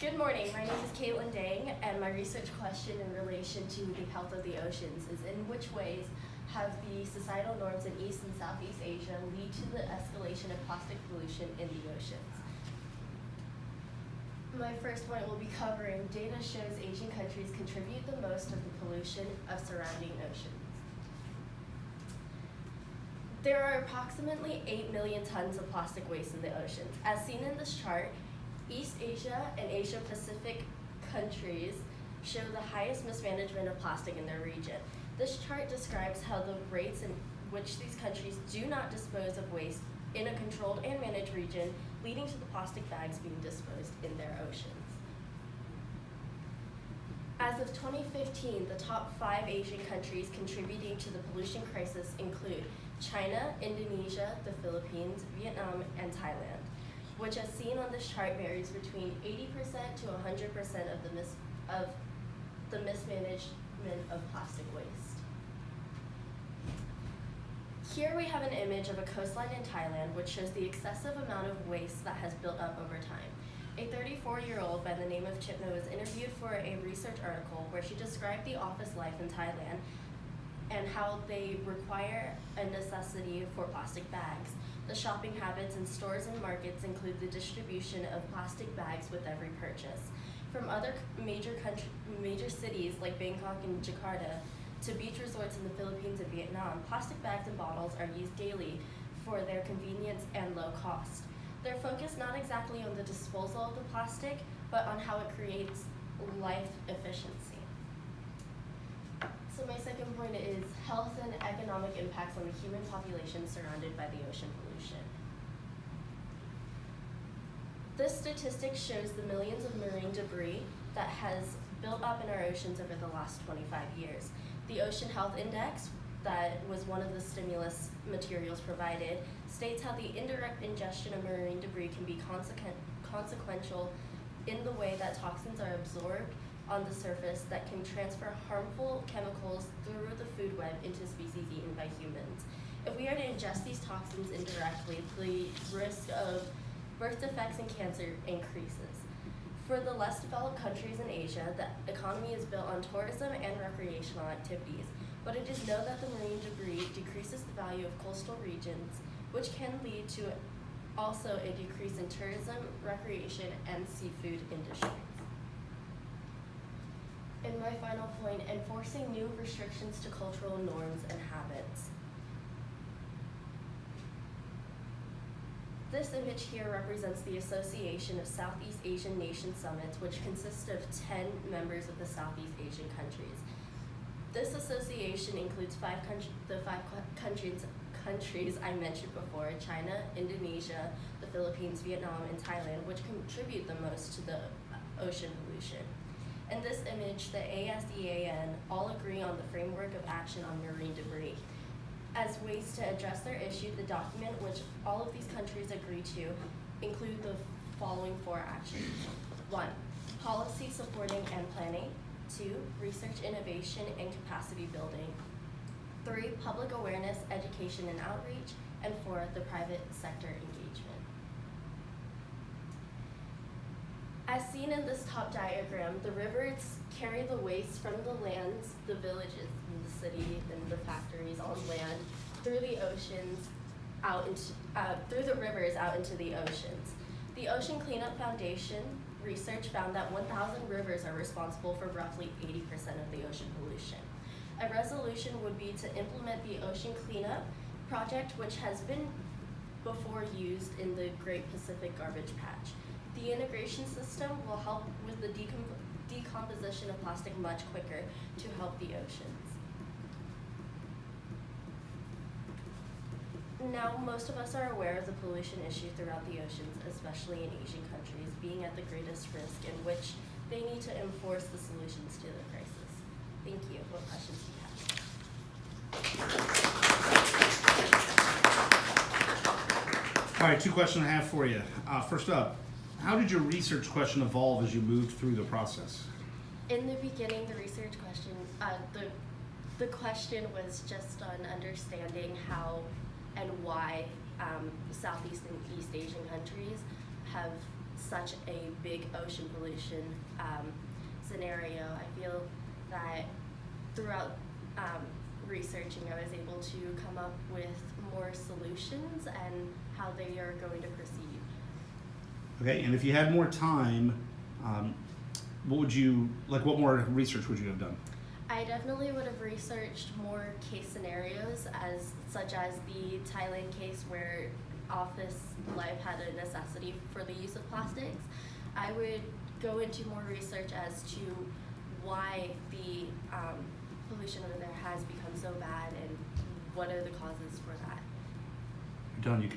Good morning, my name is Kaitlyn Dang, and my research question in relation to the health of the oceans is in which ways have the societal norms in East and Southeast Asia lead to the escalation of plastic pollution in the oceans? My first point will be covering data shows Asian countries contribute the most of the pollution of surrounding oceans. There are approximately 8 million tons of plastic waste in the oceans. As seen in this chart, East Asia and Asia Pacific countries show the highest mismanagement of plastic in their region. This chart describes how the rates in which these countries do not dispose of waste in a controlled and managed region, leading to the plastic bags being disposed in their oceans. As of 2015, the top 5 Asian countries contributing to the pollution crisis include China, Indonesia, the Philippines, Vietnam, and Thailand, which as seen on this chart varies between 80% to 100% of the mismanagement of plastic waste. Here we have an image of a coastline in Thailand which shows the excessive amount of waste that has built up over time. A 34-year-old by the name of Chipna was interviewed for a research article where she described the office life in Thailand and how they require a necessity for plastic bags. The shopping habits in stores and markets include the distribution of plastic bags with every purchase. From other major cities like Bangkok and Jakarta to beach resorts in the Philippines and Vietnam, plastic bags and bottles are used daily for their convenience and low cost. They're focused not exactly on the disposal of the plastic, but on how it creates life efficiency. So my second point is health and economic impacts on the human population surrounded by the ocean pollution. This statistic shows the millions of marine debris that has built up in our oceans over the last 25 years. The Ocean Health Index, that was one of the stimulus materials provided, states how the indirect ingestion of marine debris can be consequential in the way that toxins are absorbed on the surface that can transfer harmful chemicals through the food web into species eaten by humans. If we are to ingest these toxins indirectly, the risk of birth defects and cancer increases. For the less developed countries in Asia, the economy is built on tourism and recreational activities, but it is known that the marine debris decreases the value of coastal regions, which can lead to also a decrease in tourism, recreation, and seafood industries. And my final point, enforcing new restrictions to cultural norms and habits. This image here represents the Association of Southeast Asian Nation Summits, which consists of 10 members of the Southeast Asian countries. This association includes the five countries I mentioned before, China, Indonesia, the Philippines, Vietnam, and Thailand, which contribute the most to the ocean pollution. In this image, the ASEAN all agree on the framework of action on marine debris. As ways to address their issue, the document which all of these countries agree to include the following 4 actions. 1, policy supporting and planning. 2, research, innovation, and capacity building. 3, public awareness, education, and outreach. And 4, the private sector engagement. As seen in this top diagram, the rivers carry the waste from the lands, the villages, and the city, and the factories on land, through the oceans, through the rivers out into the oceans. The Ocean Cleanup Foundation research found that 1,000 rivers are responsible for roughly 80% of the ocean pollution. A resolution would be to implement the Ocean Cleanup Project, which has been before used in the Great Pacific Garbage Patch. The integration system will help with the decomposition of plastic much quicker to help the oceans. Now, most of us are aware of the pollution issue throughout the oceans, especially in Asian countries, being at the greatest risk in which they need to enforce the solutions to the crisis. Thank you. What questions do you have? All right, 2 questions I have for you. First up, how did your research question evolve as you moved through the process? In the beginning, the research question, the question was just on understanding how and why Southeast and East Asian countries have such a big ocean pollution scenario. I feel that throughout researching, I was able to come up with more solutions and how they are going to proceed. Okay, and if you had more time, what more research would you have done? I definitely would have researched more case scenarios, such as the Thailand case where office life had a necessity for the use of plastics. I would go into more research as to why the pollution over there has become so bad and what are the causes for that. You're done. You can